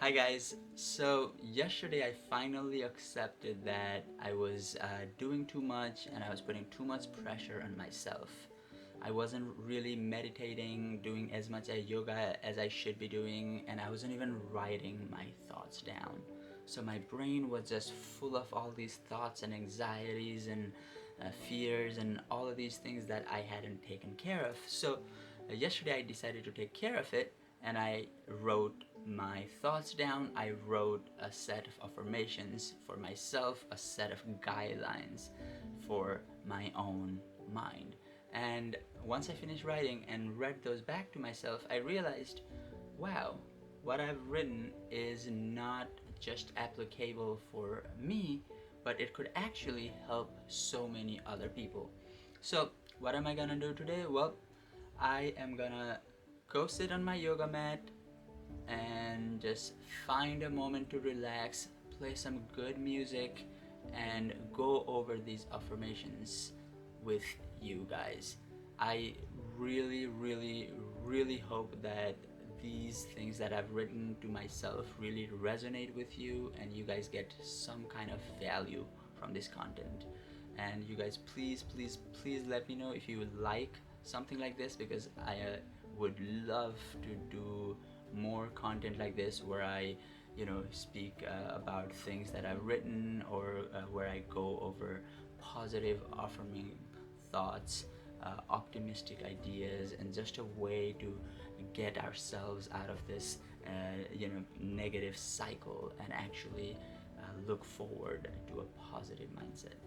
Hi guys. So yesterday I finally accepted that I was doing too much and I was putting too much pressure on myself. I wasn't really meditating, doing as much yoga as I should be doing, and I wasn't even writing my thoughts down. So my brain was just full of all these thoughts and anxieties and fears and all of these things that I hadn't taken care of. So yesterday I decided to take care of it and I wrote my thoughts down. I wrote a set of affirmations for myself, a set of guidelines for my own mind. And once I finished writing and read those back to myself, I realized, wow, what I've written is not just applicable for me, but it could actually help so many other people. So, what am I gonna do today? Well, I am gonna go sit on my yoga mat and just find a moment to relax, play some good music, and go over these affirmations with you guys. I really, really, really hope that these things that I've written to myself really resonate with you and you guys get some kind of value from this content. And you guys, please, please, please let me know if you would like something like this because I would love to do more content like this where I speak about things that I've written or where I go over positive affirming thoughts, optimistic ideas, and just a way to get ourselves out of this negative cycle and actually look forward to a positive mindset.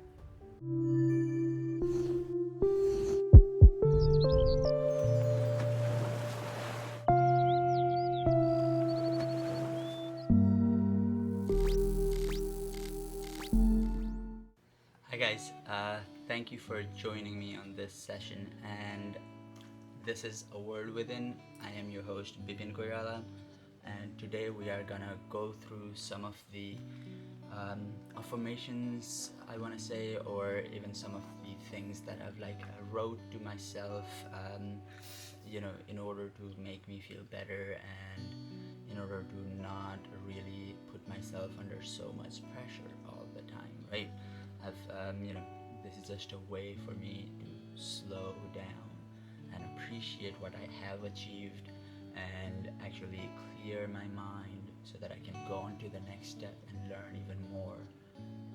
Hi guys, thank you for joining me on this session, and this is A World Within. I am your host Bipin Koirala, and today we are gonna go through some of the affirmations I want to say, or even some of the things that I've wrote to myself, in order to make me feel better and in order to not really put myself under so much pressure all the time, right? This is just a way for me to slow down and appreciate what I have achieved and actually clear my mind so that I can go on to the next step and learn even more,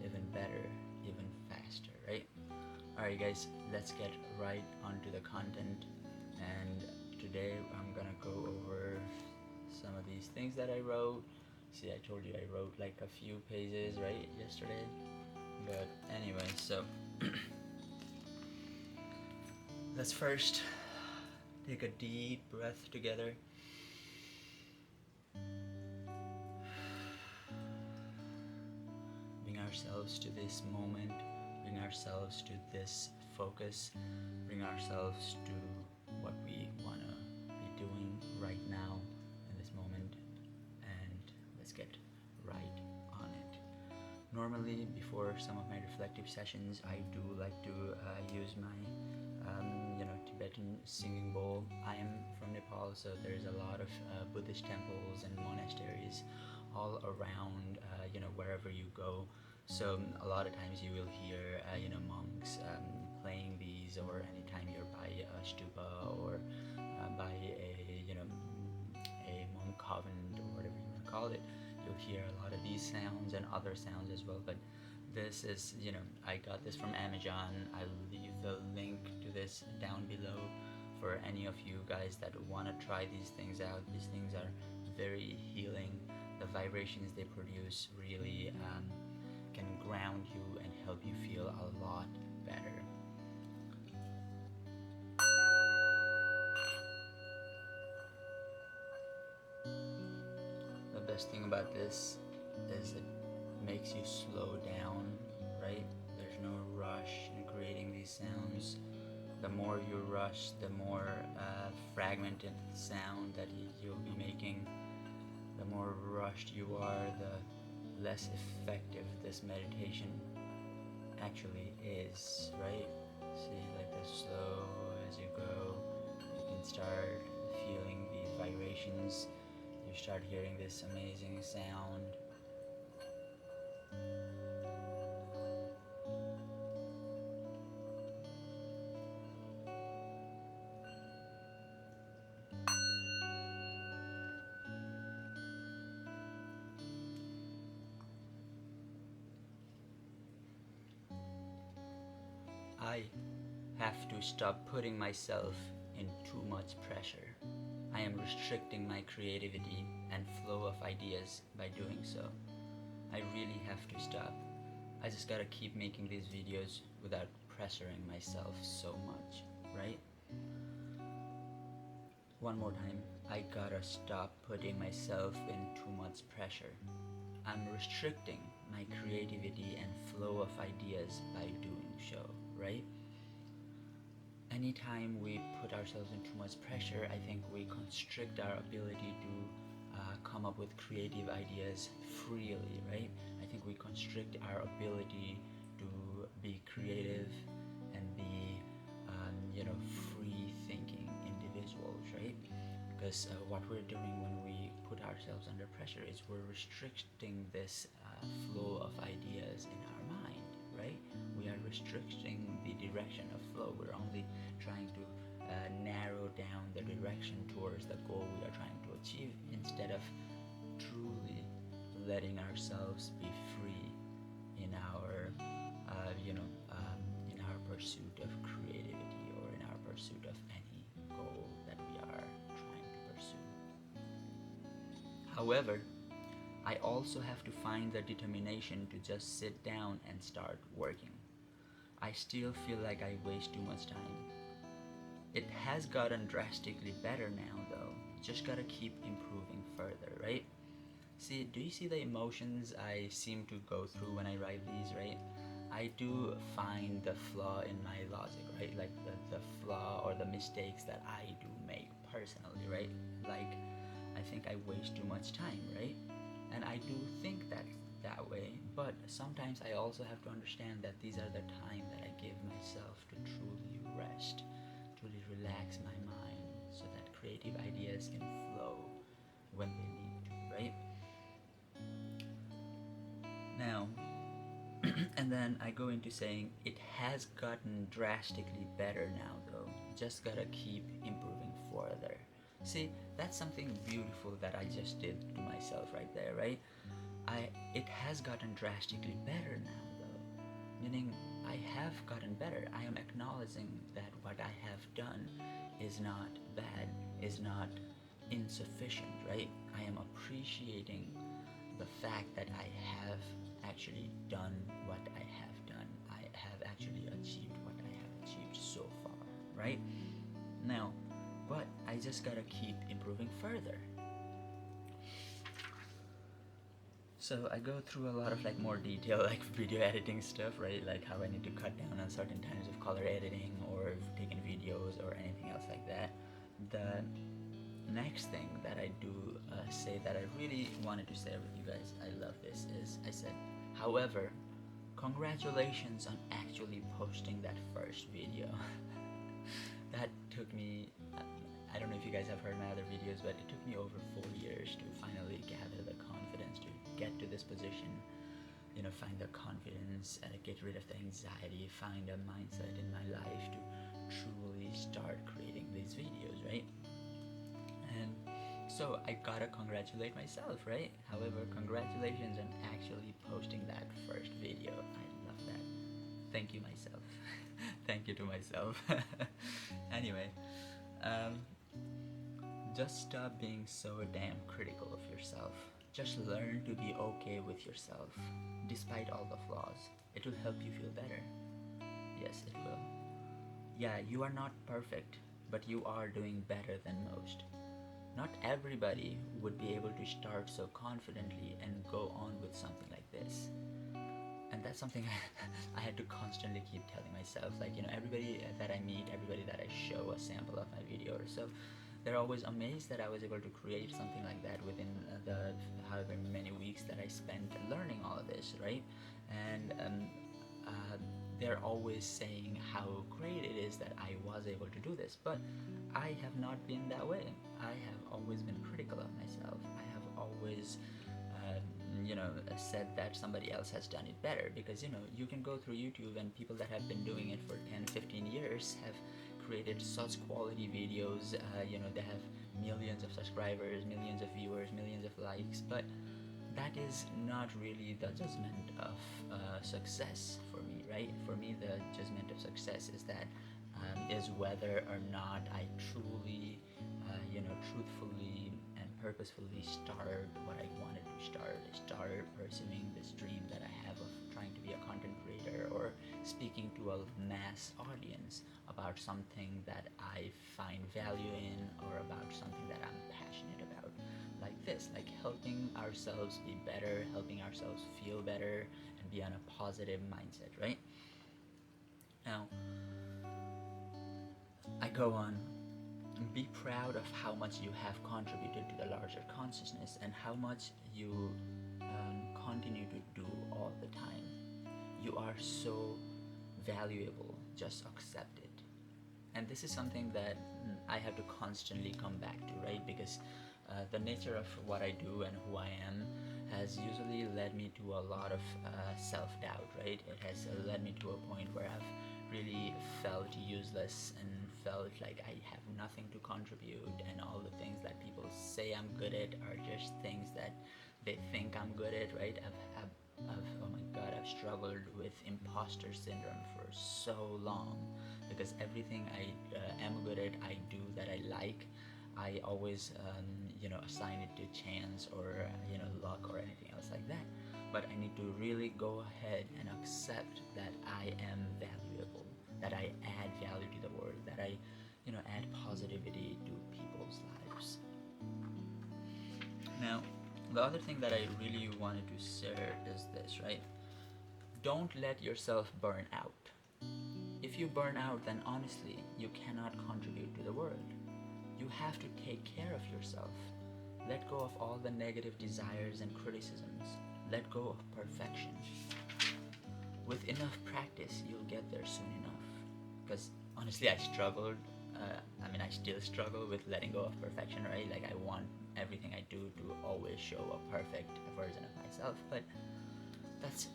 even better, even faster, right? Alright, guys, let's get right onto the content. And today I'm gonna go over some of these things that I wrote. See, I told you I wrote like a few pages, right, yesterday. But anyway, so let's first take a deep breath together. Bring ourselves to this moment, bring ourselves to this focus, bring ourselves to what we want to be doing right now in this moment, and let's get right on it. Normally, before some of my reflective sessions, I do like to use my Tibetan singing bowl. I am from Nepal, so there's a lot of Buddhist temples and monasteries all around, wherever you go. So a lot of times you will hear, monks playing these, or anytime you're by a stupa or by a monk convent or whatever you want to call it, you'll hear a lot of these sounds and other sounds as well. But this is, I got this from Amazon. I'll leave the link to this down below for any of you guys that want to try these things out. These things are very healing. The vibrations they produce really can ground you and help you feel a lot better. The best thing about this is it makes you slow down, right? There's no rush in creating these sounds. The more you rush, the more fragmented sound that you'll be making. The more rushed you are, the less effective this meditation actually is, right? See, like as slow as you go, you can start feeling these vibrations. you start hearing this amazing sound. I have to stop putting myself in too much pressure. I am restricting my creativity and flow of ideas by doing so. I really have to stop. I just gotta keep making these videos without pressuring myself so much, right? One more time, I gotta stop putting myself in too much pressure. I'm restricting my creativity and flow of ideas by doing so, right? Anytime we put ourselves in too much pressure, I think we constrict our ability to come up with creative ideas freely, right? I think we constrict our ability to be creative and be, free thinking individuals, right? Because what we're doing when we put ourselves under pressure is we're restricting this flow of ideas in our mind, right? We are restricting the direction of flow. We're only trying to narrow down the direction towards the goal we are trying to achieve instead of truly letting ourselves be free in our, in our pursuit of creativity or in our pursuit of any goal that we are trying to pursue. However, I also have to find the determination to just sit down and start working. I still feel like I waste too much time. It has gotten drastically better now though. Just gotta keep improving further, right? See, do you see the emotions I seem to go through when I write these, right? I do find the flaw in my logic, right? Like the flaw or the mistakes that I do make personally, right? Like, I think I waste too much time, right? And I do think that way, but sometimes I also have to understand that these are the time that I give myself to truly rest, truly relax my mind so that creative ideas can flow when they need to, right? Now, and then I go into saying it has gotten drastically better now though. Just gotta keep improving further. See, that's something beautiful that I just did to myself right there, right? It has gotten drastically better now though. Meaning I have gotten better. I am acknowledging that what I have done is not bad, is not insufficient, right? I am appreciating the fact that I have actually done what I have done. I have actually achieved what I have achieved so far, right? Now, but I just gotta keep improving further. So I go through a lot of like more detail like video editing stuff, right? Like how I need to cut down on certain times of color editing or taking videos or anything else like that. The next thing that I do say that I really wanted to share with you guys, I love this, is I said, however, congratulations on actually posting that first video. That took me, I don't know if you guys have heard my other videos, but it took me over 4 years to finally gather the confidence to get to this position, find the confidence, get rid of the anxiety, find a mindset in my life to truly start creating these videos, right? And so I gotta congratulate myself, right? However, congratulations on actually posting that first video. I love that. Thank you, myself. Thank you to myself. Anyway, just stop being so damn critical of yourself. Just learn to be okay with yourself, despite all the flaws. It will help you feel better. Yes, it will. Yeah, you are not perfect, but you are doing better than most. Not everybody would be able to start so confidently and go on with something like this. And that's something I had to constantly keep telling myself. Like, everybody that I meet, everybody that I show a sample of my video or so, they're always amazed that I was able to create something like that within the however many weeks that I spent learning all of this, right? And they're always saying how great it is that I was able to do this, but I have not been that way. I have always been critical of myself. I always said that somebody else has done it better, because you can go through YouTube and people that have been doing it for 10-15 years have created such quality videos. They have millions of subscribers, millions of viewers, millions of likes, but that is not really the judgment of success for me, right? For me, the judgment of success is that is whether or not I truly, truthfully and purposefully start what I wanted to start. I started pursuing this dream that I have of trying to be a content creator, or speaking to a mass audience about something that I find value in, or about something that I'm passionate about. Like this, like helping ourselves be better, helping ourselves feel better, and be on a positive mindset, right? Now, I go on. Be proud of how much you have contributed to the larger consciousness, and how much you continue to do all the time. You are so valuable. Just accept it. And this is something that I have to constantly come back to, right? Because the nature of what I do and who I am has usually led me to a lot of self-doubt, right? It has led me to a point where I've really felt useless and felt like I have nothing to contribute, and all the things that people say I'm good at are just things that they think I'm good at, right? Oh my god, I've struggled with imposter syndrome for so long, because everything I am good at, I do that I like, I always assign it to chance or luck or anything else like that. But I need to really go ahead and accept that I am valuable, that I add value to the world, that I add positivity to people's lives. Now, the other thing that I really wanted to share is this, right? Don't let yourself burn out. If you burn out, then honestly, you cannot contribute to the world. You have to take care of yourself. Let go of all the negative desires and criticisms. Let go of perfection. With enough practice, you'll get there soon enough. Because honestly, I struggled. I still struggle with letting go of perfection, right? Like, I want everything I do to always show a perfect version of myself, but that's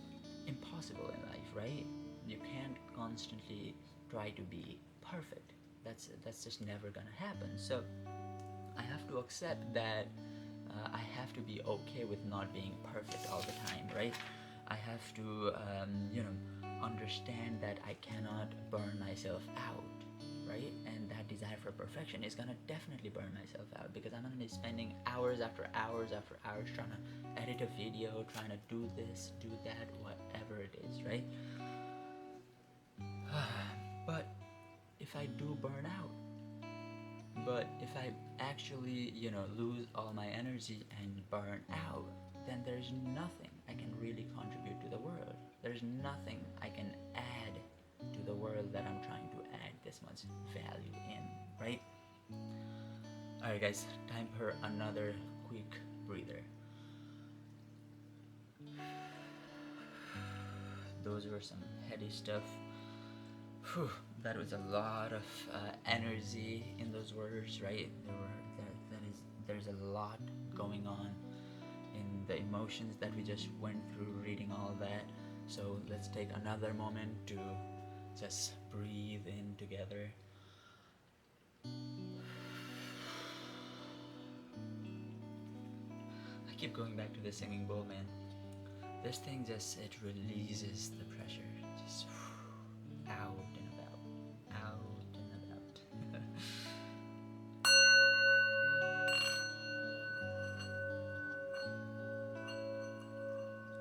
impossible in life, right? You can't constantly try to be perfect. That's just never gonna happen. So I have to accept that I have to be okay with not being perfect all the time, right? I have to, understand that I cannot burn myself out, right? And that desire for perfection is gonna definitely burn myself out, because I'm gonna be spending hours after hours after hours trying to edit a video, trying to do this, do that, whatever it is, right? But if I do burn out, but if I actually, lose all my energy and burn out, then there's nothing I can really contribute to the world. There's nothing I can add to the world that I'm trying to add this much value in, right? Alright guys, time for another quick breather. Those were some heady stuff. Whew, that was a lot of energy in those words, right? There's a lot going on in the emotions that we just went through reading all that. So let's take another moment to just breathe in together. I keep going back to the singing bowl, man. This thing just, it releases the pressure. Just out and about. Out and about.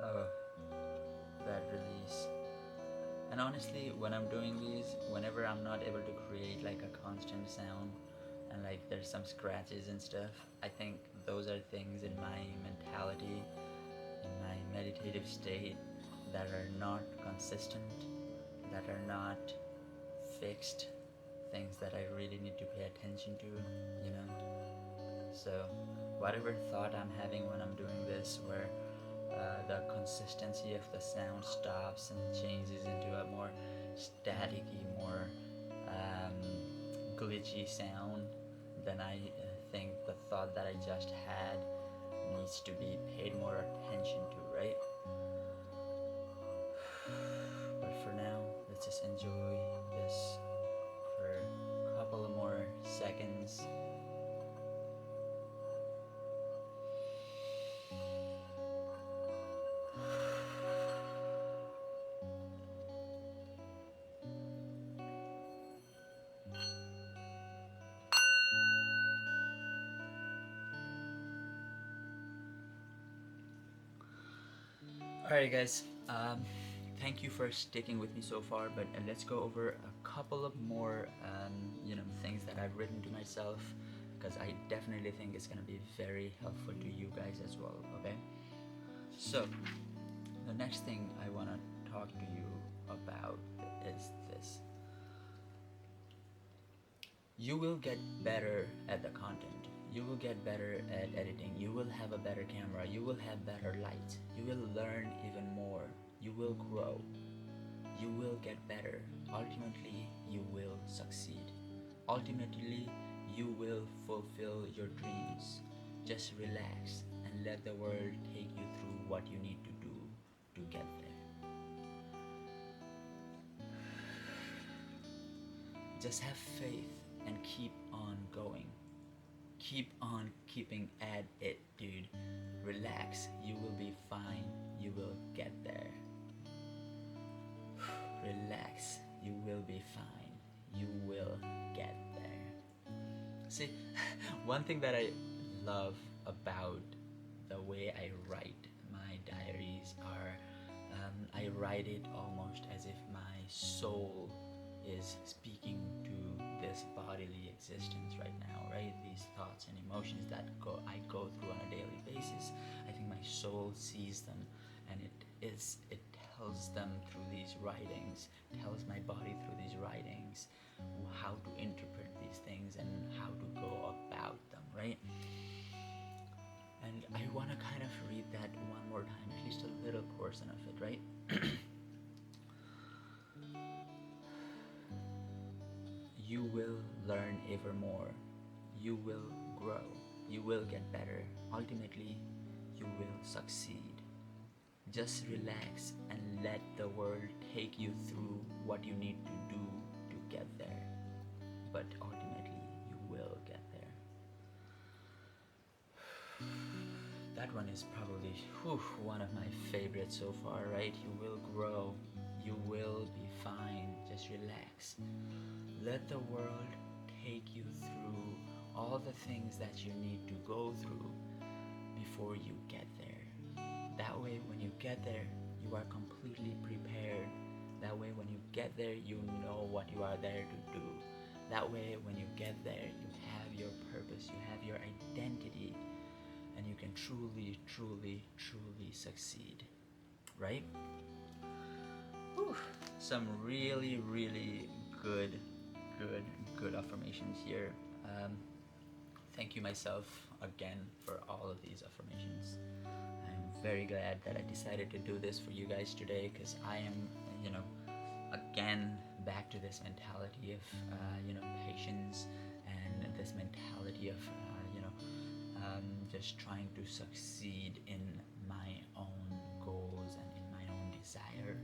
Oh, that release. And honestly, when I'm doing these, whenever I'm not able to create like a constant sound, and like there's some scratches and stuff, I think those are things in my mentality, in my meditative state, that are not consistent, that are not fixed, things that I really need to pay attention to, So whatever thought I'm having when I'm doing this, where the consistency of the sound stops and changes into a more staticky, more glitchy sound, then I think the thought that I just had needs to be paid more attention to, right? But for now, let's just enjoy this for a couple of more seconds. Alright, guys. Thank you for sticking with me so far. But let's go over a couple of more, things that I've written to myself, because I definitely think it's gonna be very helpful to you guys as well. Okay. So the next thing I wanna talk to you about is this. You will get better at the content. You will get better at editing. You will have a better camera. You will have better light. You will learn even more. You will grow. You will get better. Ultimately, you will succeed. Ultimately, you will fulfill your dreams. Just relax and let the world take you through what you need to do to get there. Just have faith and keep on going. Keep on keeping at it, dude. Relax. You will be fine. You will get there. Relax. You will be fine. You will get there. See, one thing that I love about the way I write my diaries are I write it almost as if my soul is speaking to this bodily existence right now, right? These thoughts and emotions that I go through on a daily basis. I think my soul sees them, and it tells them through these writings, tells my body through these writings how to interpret these things and how to go about them, right? And I want to kind of read that one more time, at least a little portion of it, right? You will learn ever more. You will grow. You will get better. Ultimately, you will succeed. Just relax and let the world take you through what you need to do to get there. But ultimately, you will get there. That one is probably one of my favorites so far, right? You will grow. You will be fine. Just relax. Let the world take you through all the things that you need to go through before you get there. That way, when you get there, you are completely prepared. That way, when you get there, you know what you are there to do. That way, when you get there, you have your purpose, you have your identity, and you can truly, truly, truly succeed. Right? Whew. Some really, really good affirmations here. Thank you myself again for all of these affirmations. I'm very glad that I decided to do this for you guys today, because I am, again back to this mentality of, patience, and this mentality of, just trying to succeed in my own goals and in my own desire.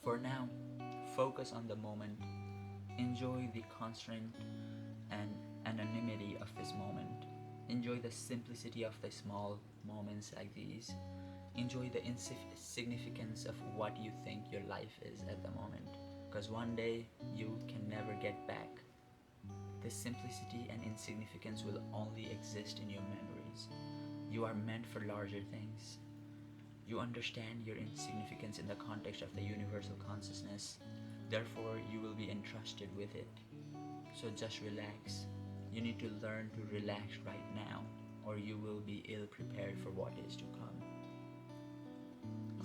For now, focus on the moment. Enjoy the constraint and anonymity of this moment. Enjoy the simplicity of the small moments like these. Enjoy the insignificance of what you think your life is at the moment, because one day you can never get back. This simplicity and insignificance will only exist in your memories. You are meant for larger things. You understand your insignificance in the context of the universal consciousness. Therefore, you will be entrusted with it. So just relax. You need to learn to relax right now, or you will be ill prepared for what is to come.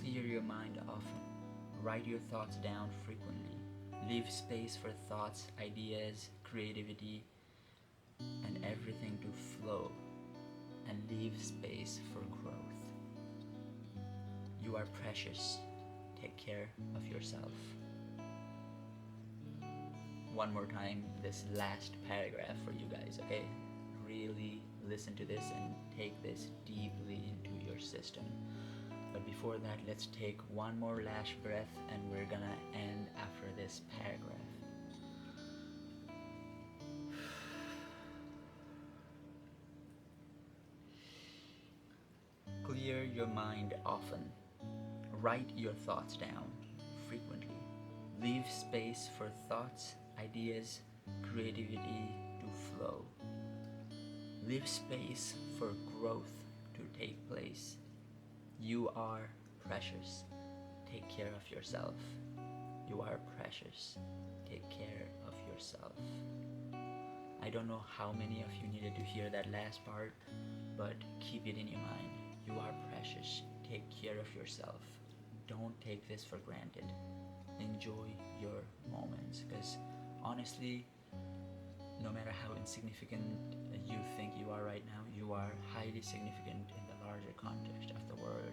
Clear your mind often. Write your thoughts down frequently. Leave space for thoughts, ideas, creativity, and everything to flow. And leave space for growth. You are precious. Take care of yourself. One more time, this last paragraph for you guys, okay? really listen to this and take this deeply into your system. But before that, let's take one more last breath, and we're gonna end after this paragraph. Clear your mind often. Write your thoughts down frequently. Leave space for thoughts, ideas, creativity to flow. Leave space for growth to take place. You are precious. Take care of yourself. You are precious. Take care of yourself. I don't know how many of you needed to hear that last part, but keep it in your mind. You are precious. Take care of yourself. Don't take this for granted. Enjoy your moments, because honestly, no matter how insignificant you think you are right now, you are highly significant in the larger context of the world,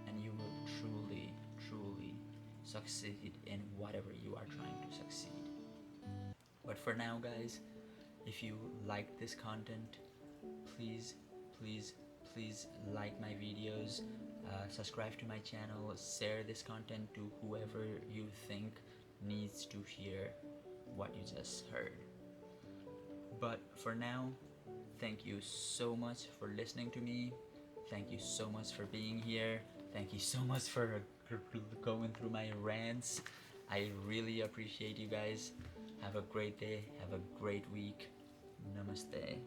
and you will truly, truly succeed in whatever you are trying to succeed. But for now, guys, if you like this content, please, please, please like my videos, subscribe to my channel, share this content to whoever you think needs to hear what you just heard. But for now, thank you so much for listening to me. Thank you so much for being here. Thank you so much for going through my rants. I really appreciate you guys. Have a great day. Have a great week. Namaste.